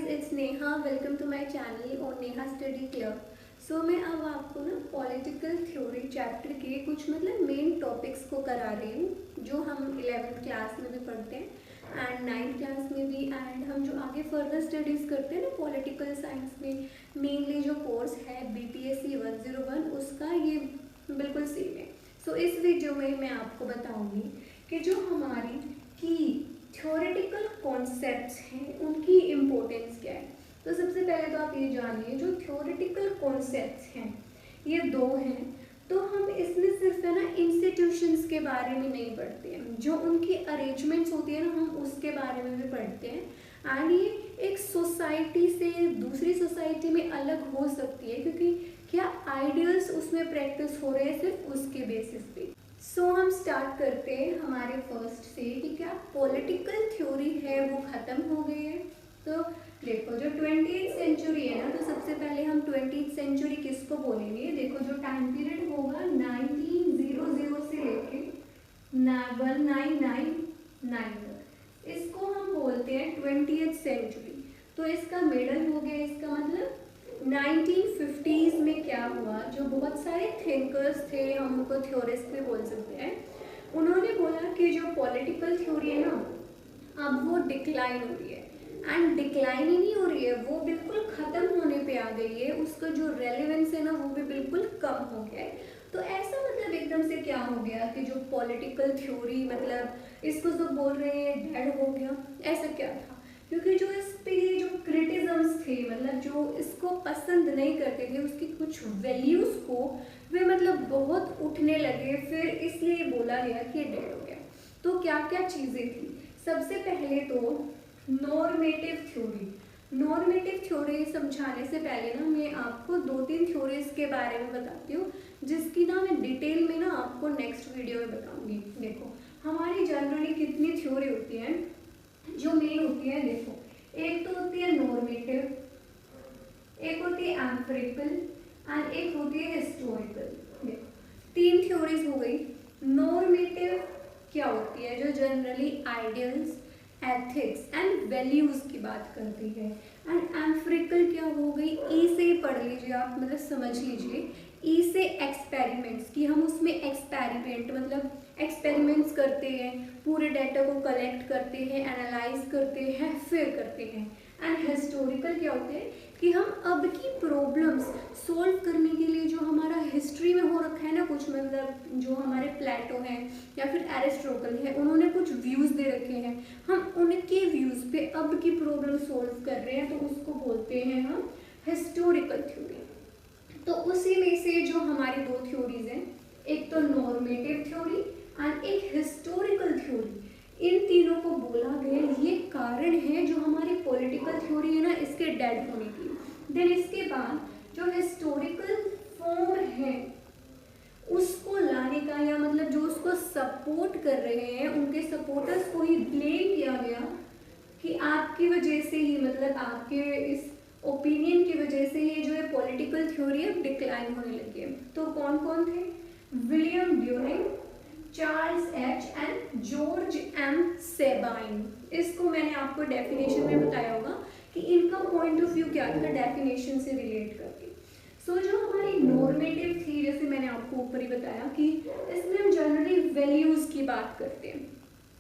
It's Neha. Welcome to my channel और Neha study club. सो मैं अब आपको ना पॉलिटिकल थ्योरी चैप्टर के कुछ मेन टॉपिक्स को करा रही हूँ जो हम 11th क्लास में भी पढ़ते हैं एंड 9th क्लास में भी, एंड हम जो आगे फर्दर स्टडीज़ करते हैं ना पॉलिटिकल साइंस में, मेनली जो कोर्स है BPSC 101 उसका ये बिल्कुल सेम है। सो इस वीडियो में मैं आपको बताऊँगी कि जो हमारी की थ्योरेटिकल कॉन्सेप्ट्स हैं उनकी इम्पोर्टेंस क्या है। तो सबसे पहले तो आप ये जानिए जो थ्योरेटिकल कॉन्सेप्ट्स हैं ये दो हैं। तो हम इसमें सिर्फ है ना इंस्टीट्यूशंस के बारे में नहीं पढ़ते हैं, जो उनकी अरेंजमेंट्स होती है ना हम उसके बारे में भी पढ़ते हैं। एंड ये एक सोसाइटी से दूसरी सोसाइटी में अलग हो सकती है क्योंकि क्या आइडियल्स उसमें प्रैक्टिस हो रहे हैं सिर्फ उसके बेसिस पे। सो हम स्टार्ट करते हैं हमारे फर्स्ट से कि क्या पॉलिटिकल थ्योरी है वो ख़त्म हो गई है। तो देखो जो 20th सेंचुरी है ना, तो सबसे पहले हम 20th सेंचुरी किसको बोलेंगे। देखो जो टाइम पीरियड होगा 1900 से लेके 1999 तक, इसको हम बोलते हैं 20th सेंचुरी। तो इसका मिडल हो गया, इसका मतलब 1950s में क्या हुआ, जो बहुत सारे थिंकर्स थे, हम उनको थ्योरिस्ट भी बोल सकते हैं, उन्होंने बोला कि जो पॉलिटिकल थ्योरी है ना अब वो डिक्लाइन हो रही है। एंड डिक्लाइन ही नहीं हो रही है, वो बिल्कुल ख़त्म होने पे आ गई है, उसका जो रेलेवेंस है ना वो भी बिल्कुल कम हो गया है। तो ऐसा एकदम से क्या हो गया कि जो पॉलिटिकल थ्योरी इसको सब बोल रहे हैं डेड हो गया, ऐसा क्या था? क्योंकि जो इस पे जो क्रिटिजम्स थे, जो इसको पसंद नहीं करते थे, उसकी कुछ वैल्यूज़ को वे बहुत उठने लगे, फिर इसलिए बोला गया कि डेड हो गया। तो क्या क्या चीज़ें थी? सबसे पहले तो नॉर्मेटिव थ्योरी। नॉर्मेटिव थ्योरी समझाने से पहले ना मैं आपको 2-3 थ्योरीज के बारे में बताती हूँ, जिसकी ना मैं डिटेल में ना आपको नेक्स्ट वीडियो में बताऊंगी। देखो हमारी जनरली कितनी थ्योरी होती है जो मेन होती है। देखो एक तो होती है नॉर्मेटिव, एक होती है एम्पिरिकल एंड एक होती है हिस्टोरिकल। देखो 3 थ्योरीज हो गई। नॉर्मेटिव क्या होती है? जो generally ideals, ethics and values की बात करती है। एंड एम्पिरिकल क्या हो गई? ई से पढ़ लीजिए आप, समझ लीजिए ई से एक्सपेरिमेंट्स, कि हम उसमें एक्सपेरिमेंट्स करते हैं, पूरे डाटा को कलेक्ट करते हैं, एनालाइज करते हैं, फिर करते हैं। एंड हिस्टोरिकल क्या होते हैं कि हम अब की प्रॉब्लम्स सॉल्व करने के लिए जो हमारा हिस्ट्री में हो रखा है ना कुछ, जो हमारे प्लेटो हैं या फिर एरिस्टोटल है, उन्होंने कुछ व्यूज़ दे रखे हैं, हम उनके व्यूज़ पे अब की प्रॉब्लम सॉल्व कर रहे हैं, तो उसको बोलते हैं हम हिस्टोरिकल थ्योरी। तो उसी में से जो हमारी 2 थ्योरीज हैं, एक तो नॉर्मेटिव थ्योरी एंड एक हिस्टोरिकल थ्योरी, इन तीनों को बोला गया ये कारण है जो हमारी पॉलिटिकल थ्योरी है ना इसके डेड होने की। देन इसके बाद जो हिस्टोरिकल फॉर्म है उसको लाने का, या जो उसको सपोर्ट कर रहे हैं उनके सपोर्टर्स को ही ब्लेम किया गया कि आपकी वजह से ही, आपके इस ओपिनियन की वजह से ये जो है पॉलिटिकल थ्योरी अब डिक्लाइन होने लगी है। तो कौन कौन थे? विलियम ड्यूरिंग, Charles H and George M Sabine. इसको मैंने आपको डेफिनेशन में बताया होगा कि इनका पॉइंट ऑफ व्यू क्या था डेफिनेशन से रिलेट करके। सो जो हमारी नॉर्मेटिव थी, जैसे मैंने आपको ऊपर ही बताया कि इसमें हम जनरली वैल्यूज़ की बात करते हैं।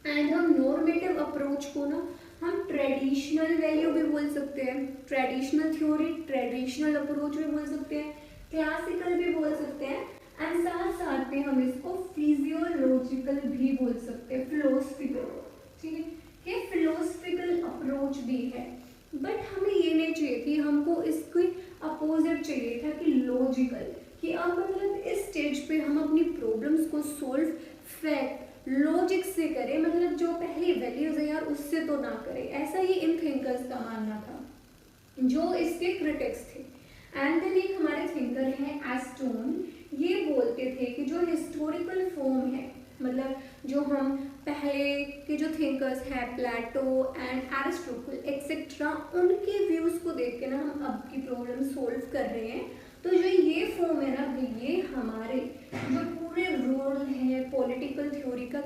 एंड हम नॉर्मेटिव अप्रोच को ना हम ट्रेडिशनल वैल्यू भी बोल सकते हैं, ट्रेडिशनल थ्योरी, ट्रेडिशनल अप्रोच भी बोल सकते हैं, क्लासिकल भी बोल सकते हैं, एंड साथ साथ में हम इसको फिजियोलॉजिकल भी बोल सकते हैं, फिलोसफिकल। ठीक है, ये फिलोसफिकल अप्रोच भी है, बट हमें ये नहीं चाहिए थी, हमको इसके अपोजिट चाहिए था कि लॉजिकल, कि अब इस स्टेज पे हम अपनी प्रॉब्लम्स को सोल्व फैक्ट लॉजिक से करें, जो पहली वैल्यूज है यार उससे तो ना करें। ऐसा ही इन थिंकर्स का मानना था जो इसके क्रिटिक्स थे। एंड देन एक हमारे थिंकर हैं एस्टोन, ये बोलते थे कि जो हिस्टोरिकल फॉर्म है, जो हम पहले के जो थिंकर्स हैं प्लेटो एंड एरिस्टोटल एक्सेट्रा, उनके व्यूज़ को देख के ना हम अब की प्रॉब्लम सोल्व कर रहे हैं। तो जो ये फॉर्म है ना, ये हमारे जो पूरे रोल है पॉलिटिकल थ्योरी का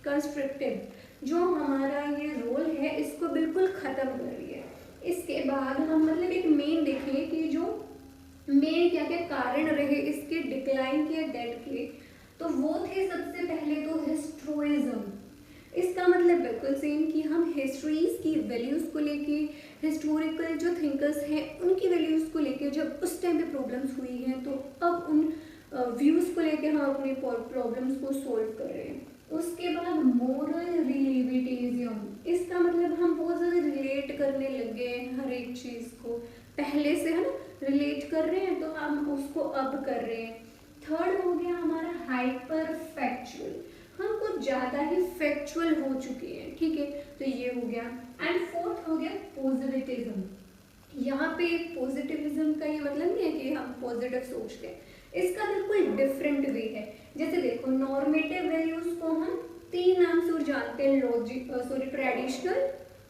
कंस्ट्रक्टिव, जो हमारा ये रोल है इसको बिल्कुल ख़त्म कर रही है। इसके बाद हम मतलब एक मेन देखें कि जो मेन क्या क्या कारण रहे इसके डिक्लाइन के, डेथ के, तो वो थे सबसे पहले तो हिस्ट्रोइज्म। इसका मतलब बिल्कुल सेम कि हम हिस्ट्रीज की वैल्यूज को लेके, हिस्टोरिकल जो थिंकर्स हैं उनकी वैल्यूज को लेके जब उस टाइम पे प्रॉब्लम्स हुई हैं, तो अब उन व्यूज को लेके हम अपने प्रॉब्लम्स को सोल्व कर रहे हैं। उसके बाद मोरल रिलेटिविज्म, इसका मतलब हम बहुत ज़्यादा रिलेट करने लग गए हैं हर एक चीज़ को, पहले से है ना रिलेट कर रहे हैं, तो हम उसको अब कर रहे हैं। थर्ड हो गया हमारा हाइपर फैक्चुअल, हम कुछ ज़्यादा ही फैक्चुअल हो चुके हैं, ठीक है, तो ये हो गया। एंड फोर्थ हो गया पॉजिटिविज्म। यहाँ पे पॉजिटिविज्म का ये मतलब नहीं है कि हम पॉजिटिव सोचते हैं, इसका बिल्कुल डिफरेंट वे है। जैसे देखो नॉर्मेटिव वैल्यूज को हम 3 नाम से जानते हैं, ट्रेडिशनल,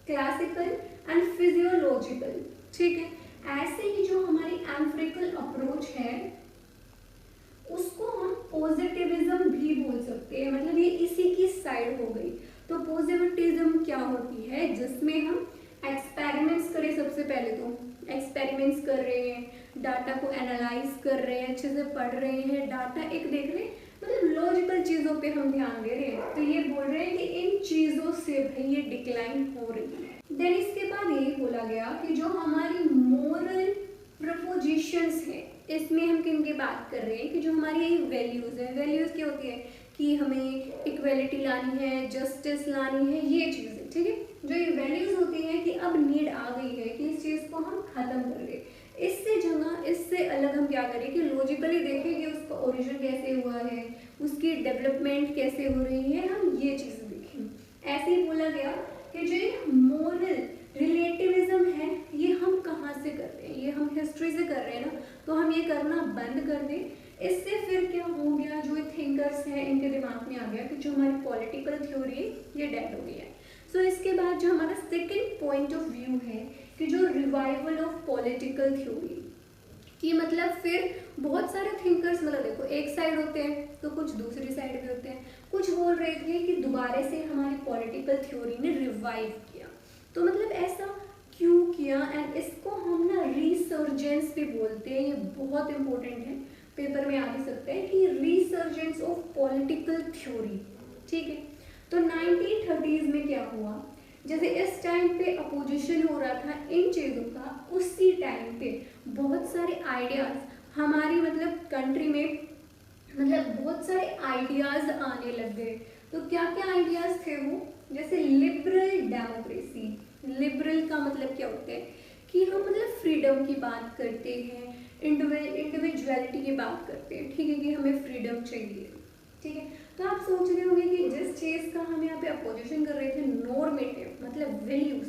क्लासिकल एंड फिजियोलॉजिकल, ठीक है। ऐसे ही जो हमारी एम्पिरिकल अप्रोच है उसको हम पॉजिटिविज्म भी बोल सकते हैं, मतलब ये इसी की साइड हो गई। तो पॉजिटिविज्म क्या होती है, जिसमें हम एक्सपेरिमेंट्स करें, सबसे पहले तो एक्सपेरिमेंट्स कर रहे हैं, डाटा को एनालाइज कर रहे हैं, अच्छे से पढ़ रहे हैं, डाटा एक देख रहे हैं, मतलब लॉजिकल चीज़ों पे हम ध्यान दे रहे हैं, तो ये बोल रहे हैं कि इन चीज़ों से भाई ये डिक्लाइन हो रही है। देन इसके बाद ये बोला गया कि जो हमारी मोरल प्रपोजिशंस है, इसमें हम किन की बात कर रहे हैं कि जो हमारी वैल्यूज है, वैल्यूज क्या होती है कि हमें इक्वेलिटी लानी है, जस्टिस लानी है, ये चीज़ें, ठीक है। जो ये वैल्यूज होती है कि अब नीड आ गई है कि इस चीज़ को हम खत्म कर दें, इससे अलग हम क्या करें कि लॉजिकली देखें कि उसका ओरिजिन कैसे हुआ है, उसकी डेवलपमेंट कैसे हो रही है, हम ये चीज़ें देखें। ऐसे ही बोला गया कि जो मोरल रिलेटिविज्म है ये हम कहाँ से कर रहे हैं, ये हम हिस्ट्री से कर रहे हैं ना, तो हम ये करना बंद कर दें। इससे फिर क्या हो गया, जो थिंकर्स हैं इनके दिमाग में आ गया कि जो हमारी पॉलिटिकल थ्योरी है ये डेड हो गई है। सो इसके बाद जो हमारा सेकंड पॉइंट ऑफ व्यू है कि जो रिवाइवल ऑफ पॉलिटिकल थ्योरी, कि मतलब फिर बहुत सारे थिंकर्स, मतलब देखो एक साइड होते हैं तो कुछ दूसरी साइड भी होते हैं, कुछ बोल रहे थे कि दोबारा से हमारी पॉलिटिकल थ्योरी ने रिवाइव किया, तो मतलब ऐसा क्यों किया, एंड इसको हम ना रिसर्जेंस भी बोलते हैं। ये बहुत इंपॉर्टेंट है, पेपर में आ भी सकते हैं कि रिसर्जेंस ऑफ पॉलिटिकल थ्योरी, ठीक है। तो 1930s में क्या हुआ, जैसे इस टाइम पे अपोजिशन हो रहा था इन चीज़ों का, उसी टाइम पे बहुत सारे आइडियाज हमारी मतलब कंट्री में, मतलब बहुत सारे आइडियाज आने लग गए। तो क्या क्या आइडियाज थे वो, जैसे लिबरल डेमोक्रेसी। लिबरल का मतलब क्या होता है कि हम मतलब फ्रीडम की बात करते हैं, इंडिविजुअलिटी की बात करते हैं, ठीक है, कि हमें फ्रीडम चाहिए, ठीक है। तो आप सोच रहे होंगे कि जिस चीज़ का हम यहाँ पे अपोजिशन कर रहे थे, नॉर्मेटिव मतलब वैल्यूज,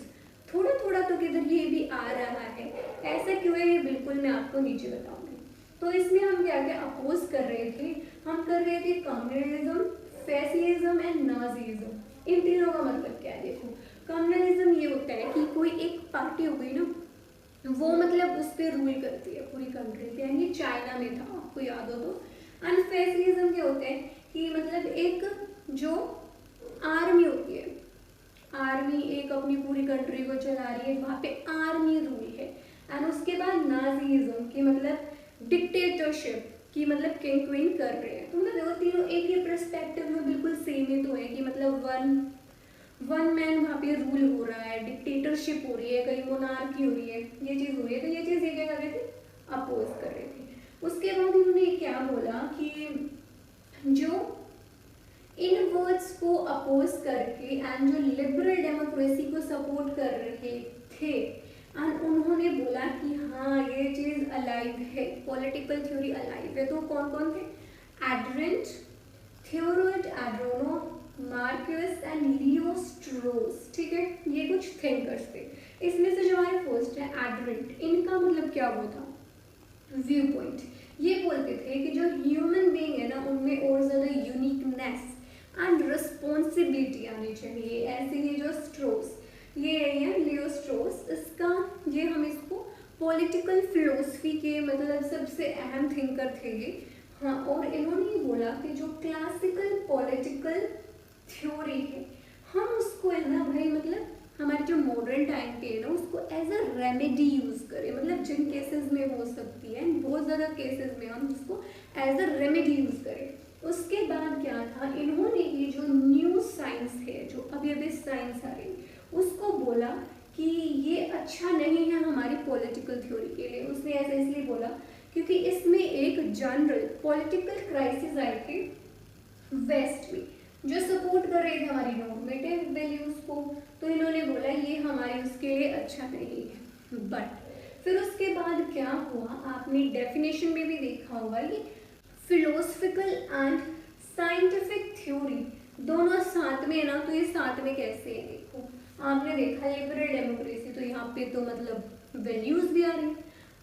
थोड़ा थोड़ा तो किधर ये भी आ रहा है, ऐसा क्यों है, ये बिल्कुल मैं आपको नीचे बताऊंगी। तो इसमें हम क्या क्या अपोज कर रहे थे, हम कर रहे थे कम्युनलिज्म, फैसिज्म एंड नाजीज्म। इन तीनों का मतलब क्या है, देखो कम्युनलिज्म ये होता है कि कोई एक पार्टी हो गई ना, वो मतलब उस पर रूल करती है पूरी कंट्री पे, यानी चाइना में था, आपको याद हो तो। एंड फैसिज्म क्या होता है कि मतलब एक जो आर्मी होती है, आर्मी एक अपनी पूरी कंट्री को चला रही है, वहाँ पे आर्मी रूल है। एंड उसके बाद नाजीज्म की मतलब डिक्टेटरशिप, की मतलब किंग क्वीन कर रहे हैं। तो मतलब वो तीनों एक ही पर्सपेक्टिव में बिल्कुल सेम ही तो है कि मतलब वन मैन वहाँ पे रूल हो रहा है, डिक्टेटरशिप हो रही है, कहीं मोनार्की हो रही है, ये चीज़ हो रही है। तो ये चीज़ ये क्या कर रहे थे, अपोज कर रहे थे। उसके बाद उन्होंने क्या बोला कि जो इन वर्ड्स को अपोज करके एंड जो लिबरल डेमोक्रेसी को सपोर्ट कर रहे थे, एंड उन्होंने बोला कि हाँ ये चीज़ अलाइव है, पॉलिटिकल थ्योरी अलाइव है। तो कौन कौन थे, Arendt, Theodor Adorno, Marcuse and Leo Strauss, ठीक है, ये कुछ थिंकर्स थे। इसमें से जो हमारे फर्स्ट है एड्रेंट, इनका मतलब क्या वो था, व्यू पॉइंट। ये बोलते थे कि जो ह्यूमन बीइंग है ना, उनमें और ज़्यादा यूनिकनेस एंड रिस्पॉन्सिबिलिटी आनी चाहिए। ऐसे ही जो स्ट्रोस, ये है लियो स्ट्रोस, इसका ये हम इसको पॉलिटिकल फिलोसफी के मतलब सबसे अहम थिंकर थे ये, हाँ। और इन्होंने ये बोला कि जो क्लासिकल पॉलिटिकल थ्योरी है, हम उसको है ना भाई मतलब हमारे जो मॉडर्न टाइम पे है ना, उसको एज अ रेमेडी यूज़ करें, मतलब जिन केसेस में हो सकती है, बहुत ज़्यादा केसेस में हम इसको एज अ रेमेडी यूज़ करें। उसके बाद क्या था, इन्होंने ये जो न्यू साइंस है, जो अभी अभी साइंस आ रही, उसको बोला कि ये अच्छा नहीं है हमारी पॉलिटिकल थ्योरी के लिए। उसने ऐसा इसलिए बोला क्योंकि इसमें एक जनरल पॉलिटिकल क्राइसिस आए थे वेस्ट में, जो सपोर्ट कर रहे थे हमारी नॉर्मेटिव वैल्यूज को। तो इन्होंने बोला ये हमारे उसके लिए अच्छा नहीं है। बट फिर उसके बाद क्या हुआ, आपने डेफिनेशन में भी देखा होगा, ये फिलोसफिकल एंड साइंटिफिक थ्योरी दोनों साथ में है ना। तो ये साथ में कैसे है, देखो आपने देखा लिबरल डेमोक्रेसी, तो यहाँ पे तो मतलब वैल्यूज भी आ रही है।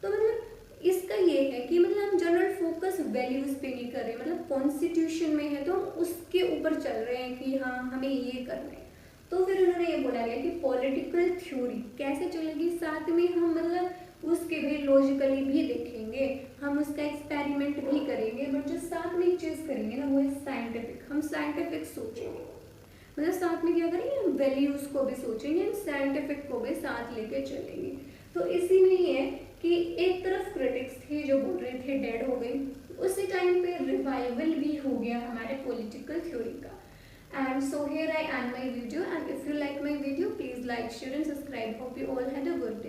तो मतलब इसका ये है कि मतलब हम जनरल फोकस वैल्यूज पे नहीं कर रहे, मतलब कॉन्स्टिट्यूशन में है तो हम उसके ऊपर चल रहे हैं कि हाँ हमें ये करना है। तो फिर उन्होंने ये बोला गया कि पॉलिटिकल थ्योरी कैसे चलेगी, साथ में हम मतलब उसके भी लॉजिकली भी देखेंगे, हम उसका एक्सपेरिमेंट भी करेंगे, बट जो साथ में एक चीज़ करेंगे ना वो है साइंटिफिक। हम साइंटिफिक सोचेंगे, मतलब साथ में क्या करेंगे, हम वैल्यूज को भी सोचेंगे, हम साइंटिफिक को भी साथ लेके चलेंगे। तो इसी में ये है कि एक तरफ क्रिटिक्स थे जो बोल रहे थे डेड हो गई, उसी टाइम पे रिवाइवल भी हो गया हमारे पॉलिटिकल थ्योरी का। And so here I end my video, and if you like my video, please like, share and subscribe. Hope you all had a good day.